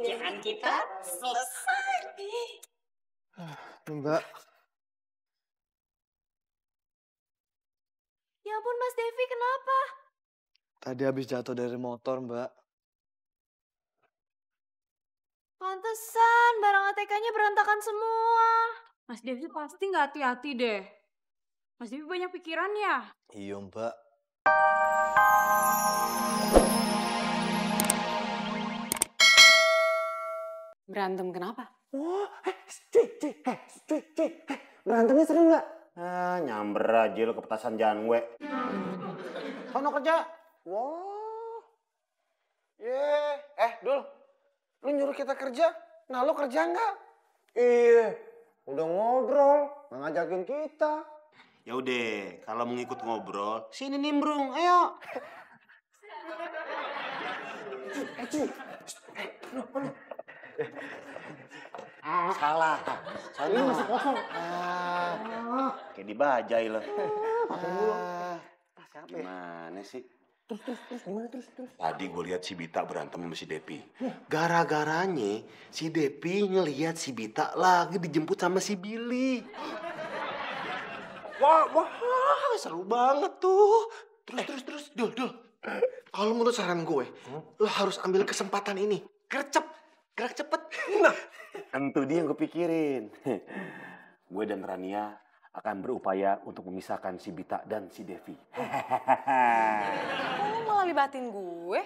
Kerjaan kita selesai. Mbak. Ya ampun Mas Devi, kenapa? Tadi habis jatuh dari motor, Mbak. Pantesan barang ATK-nya berantakan semua. Mas Devi pasti nggak hati-hati deh. Mas Devi banyak pikiran ya? Iya, Mbak. Berantem kenapa? Oh, berantemnya seru nggak? Nyamber aja lo ke petasan janwe. Sono kerja. Wah. Dul. Lu nyuruh kita kerja, nah lo kerja nggak? Iya, udah ngobrol, nggak ngajakin kita. Ya udah, kalau mau ngikut ngobrol, sini nimbrung, ayo. Salah. Ini masih kosong. Kayak dibajai loh. Gimana sih? Terus, gimana terus? Tadi gue lihat si Bita berantem sama si Depi. Gara-garanya si Depi ngelihat si Bita lagi dijemput sama si Billy. Wah, seru banget tuh. Terus, Dul. Kalau menurut saran gue, lo harus ambil kesempatan ini. Gerak cepet. Nah, tentu dia yang gue pikirin. Gue dan Rania akan berupaya untuk memisahkan si Bita dan si Devi. Kok lu malah libatin gue?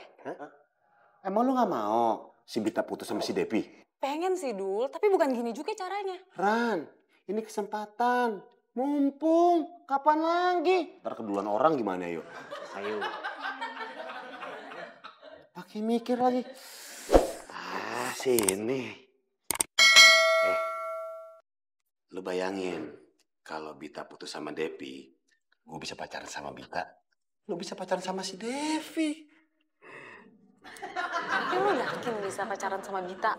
Emang lu gak mau si Bita putus sama si Devi? Pengen sih, Dul. Tapi bukan gini juga caranya. Ran, ini kesempatan. Mumpung, kapan lagi? Ntar keduluan orang gimana yuk? Ayo. Pakai mikir lagi. Sini. Lu bayangin. Kalau Bita putus sama Devi, gue bisa pacaran sama Bita. Lu bisa pacaran sama si Devi. Tapi lu yakin bisa pacaran sama Bita?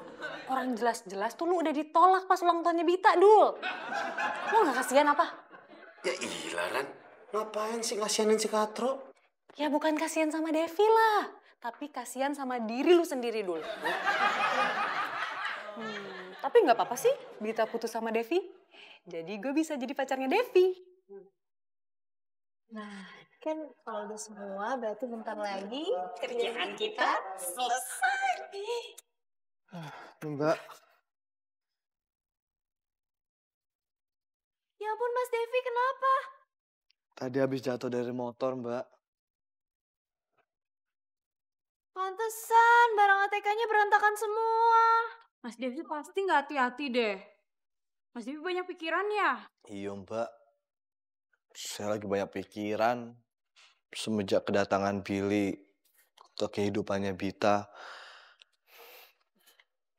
Orang jelas-jelas tuh lu udah ditolak pas ulang tahunnya Bita, Dul. Lu gak kasihan apa? Ya iyalah, Ran. Ngapain sih ngasihanin si Katro? Ya bukan kasihan sama Devi lah. Tapi kasihan sama diri lu sendiri, Dul. Tapi gak apa-apa sih Bita putus sama Devi. Jadi gue bisa jadi pacarnya Devi. Nah, kan kalau udah semua berarti bentar lagi kerjaan kita selesai. Mbak. Ya ampun Mas Devi, kenapa? Tadi habis jatuh dari motor, Mbak. Pantesan barang ATK-nya berantakan semua. Mas Devi pasti nggak hati-hati deh. Mas Devi banyak pikiran ya? Iya, Mbak. Saya lagi banyak pikiran. Semenjak kedatangan Billy ke kehidupannya Bita.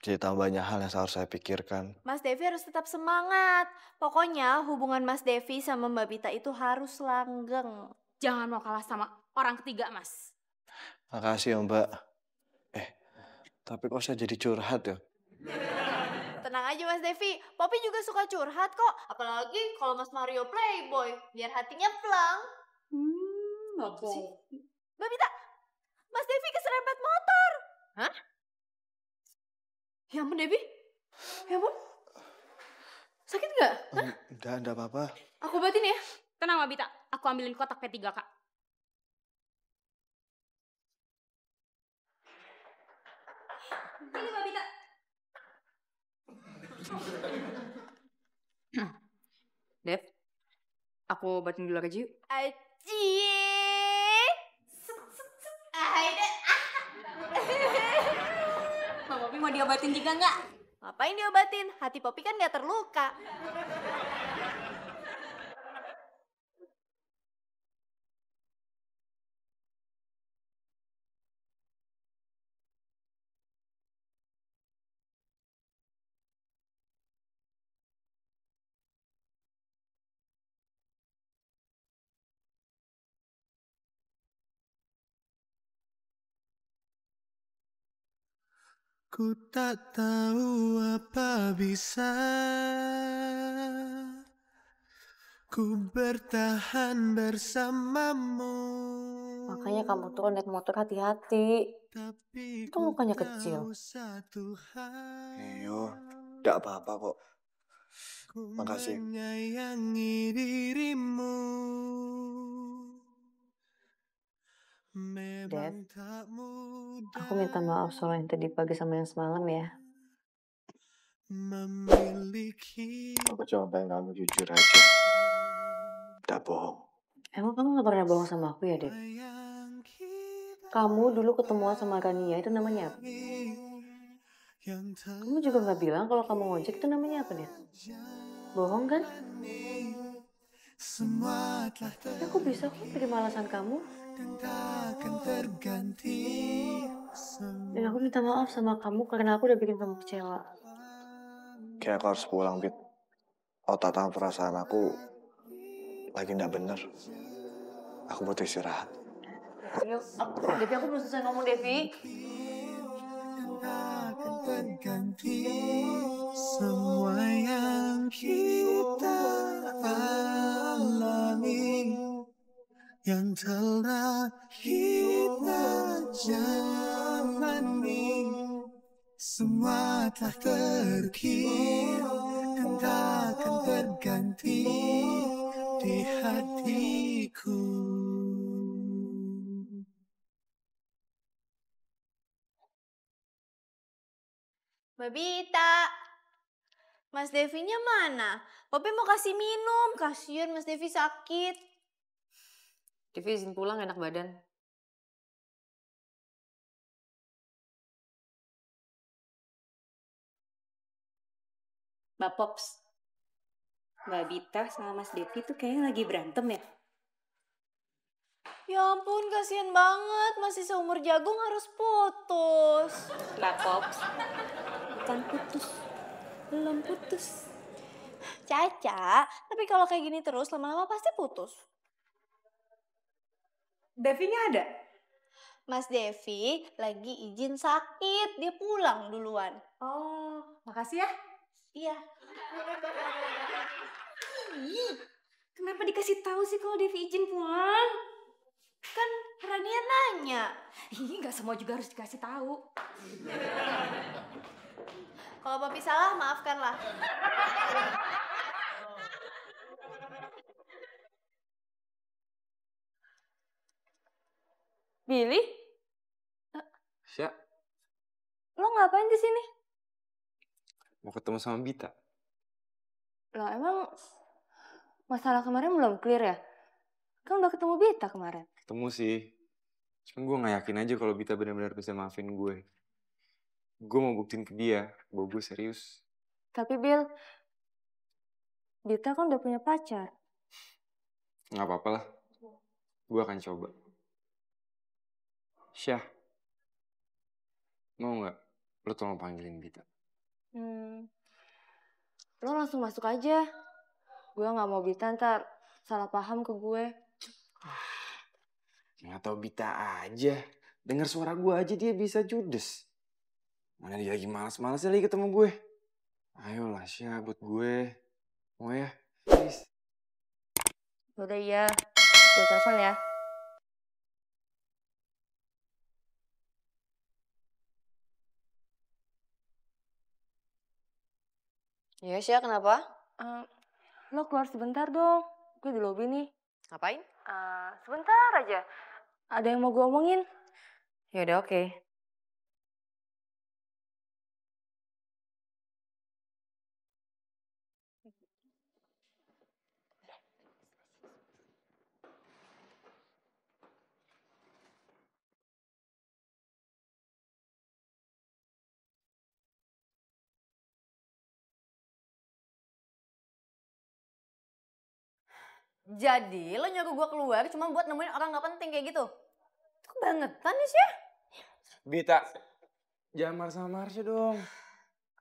Jadi tambah banyak hal yang harus saya pikirkan. Mas Devi harus tetap semangat. Pokoknya hubungan Mas Devi sama Mbak Bita itu harus langgeng. Jangan mau kalah sama orang ketiga, Mas. Makasih ya, Mbak. Tapi kok saya jadi curhat ya? Tenang aja Mas Devi, Poppy juga suka curhat kok. Apalagi kalau Mas Mario playboy, biar hatinya plong. Apa sih? Mbak Bita, Mas Devi keserempet motor. Hah? Ya ampun Devi, ya ampun. Sakit nggak? Enggak apa-apa. Aku obatin ya. Tenang, Mbak Bita. Aku ambilin kotak P3K. Ini Mbak Bita. Dev, aku obatin dulu aja yuk. Acie. Aida. Mbak Poppy mau diobatin juga nggak? Ngapain diobatin? Hati Poppy kan nggak terluka. Ku tak tahu apa bisa ku bertahan bersamamu. Makanya kamu tuh naik motor hati-hati. Itu mukanya kecil. Yo, gak apa-apa kok. Makasih. Menyayangi dirimu. Dev, Memang tak mudah aku minta maaf soal yang tadi pagi sama yang semalam ya. memiliki. Aku cuma pengen kamu jujur aja. Gak bohong. Emang kamu gak pernah bohong sama aku ya, Dev? Yang kita Kamu dulu ketemuan sama Rania itu namanya apa? yang Kamu juga gak bilang kalau kamu ngojek itu namanya apa, Dev? Bohong kan? semua telah Tapi aku bisa kok terima alasan kamu. dan takkan terganti. Dan aku minta maaf sama kamu karena aku udah bikin kamu kecewa. Kayak aku harus pulang, Bit. Otak sama perasaan aku lagi gak bener. Aku butuh istirahat. Devi, aku belum selesai ngomong, Devi. Akan terganti semua yang kita alami, yang telah kita jalani, semua telah terkira dan takkan terganti di hatiku. Mbak Bita, Mas Devinya mana? Popi mau kasih minum, kasihan Mas Devi sakit. Devi izin pulang, enak badan. Mbak Pops, Mbak Bita sama Mas Devi tuh kayaknya lagi berantem ya? Ya ampun, kasihan banget. Masih seumur jagung harus putus. Mbak Pops, bukan putus, belum putus. Caca, tapi kalau kayak gini terus lama-lama pasti putus. Devinya ada? Mas Devi lagi izin sakit, dia pulang duluan. Oh, makasih ya. Iya. Ih, kenapa dikasih tahu sih kalau Devi izin pulang? Kan Rania nanya. Ih, nggak semua juga harus dikasih tahu. Kalau Papi salah, maafkanlah. Billy, Sya, lo ngapain di sini? mau ketemu sama Bita. Lo emang masalah kemarin belum clear ya? Kan udah ketemu Bita kemarin. Ketemu sih. Cuman gue gak yakin aja kalau Bita benar-benar bisa maafin gue. Gue mau buktiin ke dia bahwa gue serius. Tapi Bill, Bita kan udah punya pacar. Gak apa-apa lah. Gue akan coba. Syah, mau gak lo tolong panggilin Bita? Lo langsung masuk aja. Gue gak mau Bita ntar salah paham ke gue. Gak tau Bita aja. Dengar suara gue aja dia bisa judes. Mana dia lagi malas-malasnya lagi ketemu gue. Ayolah Syah buat gue. Mau ya? Please. Udah iya, gue telepon ya. Ya, Syah, kenapa? Lo keluar sebentar dong. Gue di lobi nih. Ngapain? Sebentar aja. Ada yang mau gue omongin. Ya udah, oke. Jadi lo nyuruh gue keluar cuma buat nemuin orang gak penting kayak gitu? Itu kebangetan nih, Syah. Bita, jangan marah sama Marsha dong.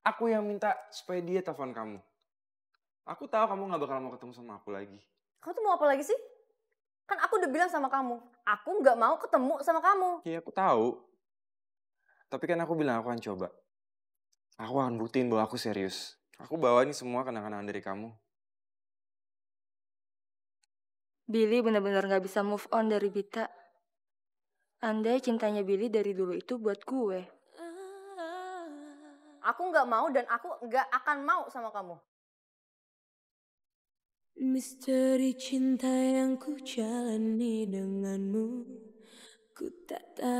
Aku yang minta supaya dia telepon kamu. Aku tahu kamu gak bakal mau ketemu sama aku lagi. Kamu tuh mau apa lagi sih? Kan aku udah bilang sama kamu, aku gak mau ketemu sama kamu. Iya aku tahu. Tapi kan aku bilang aku akan coba. Aku akan buktiin bahwa aku serius. Aku bawa ini semua kenang-kenangan dari kamu. Billy bener-bener gak bisa move on dari Bita. Andai cintanya Billy dari dulu itu buat gue. Aku nggak mau dan aku nggak akan mau sama kamu. Misteri cinta yang ku jalani denganmu, ku tak tahu